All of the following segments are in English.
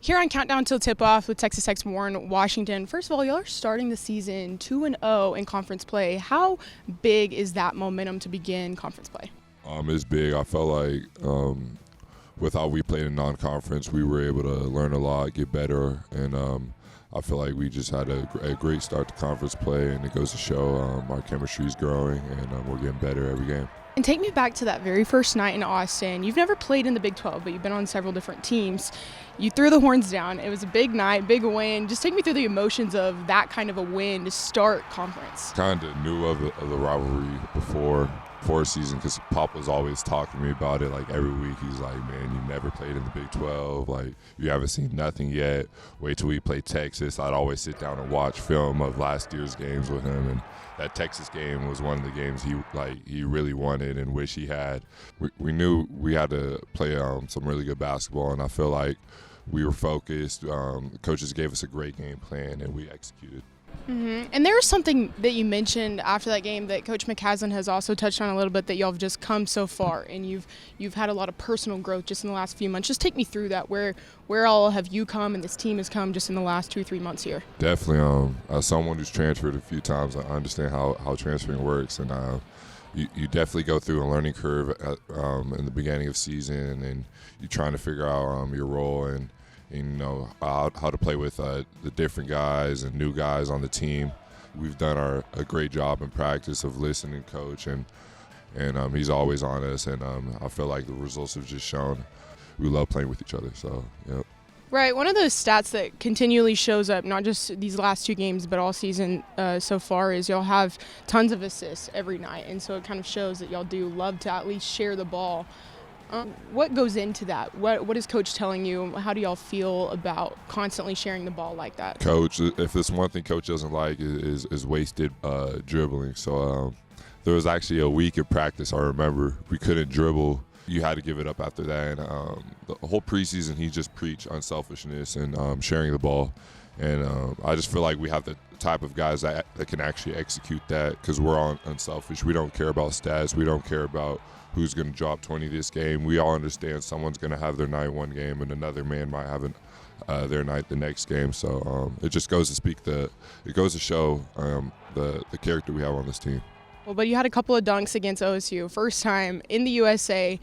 Here on Countdown Till Tip-Off with Texas Tech's Warren Washington. First of all, y'all are starting the season 2-0 in conference play. How big is that momentum to begin conference play? It's big. I felt like with how we played in non-conference, we were able to learn a lot, get better, and I feel like we just had a great start to conference play, and it goes to show our chemistry is growing, and we're getting better every game. And take me back to that very first night in Austin. You've never played in the Big 12, but you've been on several different teams. You threw the horns down. It was a big night, big win. Just take me through the emotions of that kind of a win to start conference. Kind of knew of the rivalry before season because Pop was always talking to me about it. Like every week, he's like, "Man, you never played in the Big 12. Like you haven't seen nothing yet. Wait till we play Texas." I'd always sit down and watch film of last year's games with him, and that Texas game was one of the games he really wanted and wish he had. We knew we had to play some really good basketball, and I feel like we were focused. Coaches gave us a great game plan, and we executed. Mm-hmm. And there was something that you mentioned after that game that Coach McCasland has also touched on a little bit, that y'all have just come so far and you've had a lot of personal growth just in the last few months. Just take me through that. Where all have you come and this team has come just in the last 2-3 months here? Definitely. As someone who's transferred a few times, I understand how transferring works, and you definitely go through a learning curve in the beginning of season, and you're trying to figure out your role and you know how to play with the different guys and new guys on the team. We've done a great job in practice of listening to Coach, and he's always on us, and I feel like the results have just shown we love playing with each other. So, yeah. Right. One of those stats that continually shows up, not just these last two games, but all season so far, is y'all have tons of assists every night, and so it kind of shows that y'all do love to at least share the ball. What goes into that? What is Coach telling you? How do y'all feel about constantly sharing the ball like that? Coach, if there's one thing Coach doesn't like is wasted dribbling. So there was actually a week of practice, I remember, we couldn't dribble. You had to give it up after that. And the whole preseason, he just preached unselfishness and sharing the ball. And I just feel like we have the type of guys that can actually execute that because we're unselfish. We don't care about stats. We don't care about who's going to drop 20 this game. We all understand someone's going to have their night one game and another man might have their night the next game. So it just goes to show the character we have on this team. Well, but you had a couple of dunks against OSU. First time in the USA,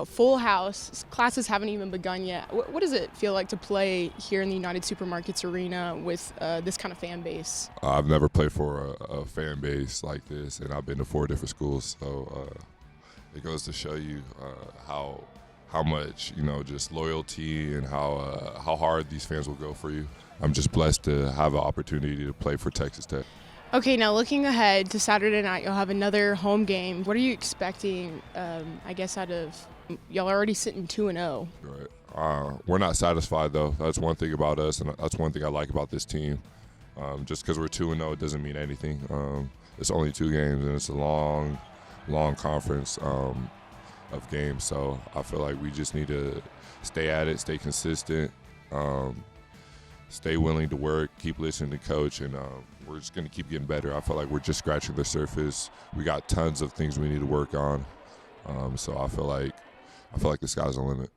full house. Classes haven't even begun yet. What does it feel like to play here in the United Supermarkets Arena with this kind of fan base? I've never played for a fan base like this, and I've been to 4 different schools. So it goes to show you how much, just loyalty and how hard these fans will go for you. I'm just blessed to have an opportunity to play for Texas Tech. Okay, now looking ahead to Saturday night, you'll have another home game. What are you expecting, out of – y'all are already sitting 2-0. Right. We're not satisfied, though. That's one thing about us, and that's one thing I like about this team. Just because we're 2-0, it doesn't mean anything. It's only 2 games, and it's a long conference of games. So I feel like we just need to stay at it, stay consistent, stay willing to work, keep listening to Coach, and we're just going to keep getting better. I feel like we're just scratching the surface. We got tons of things we need to work on. So I feel like the sky's the limit.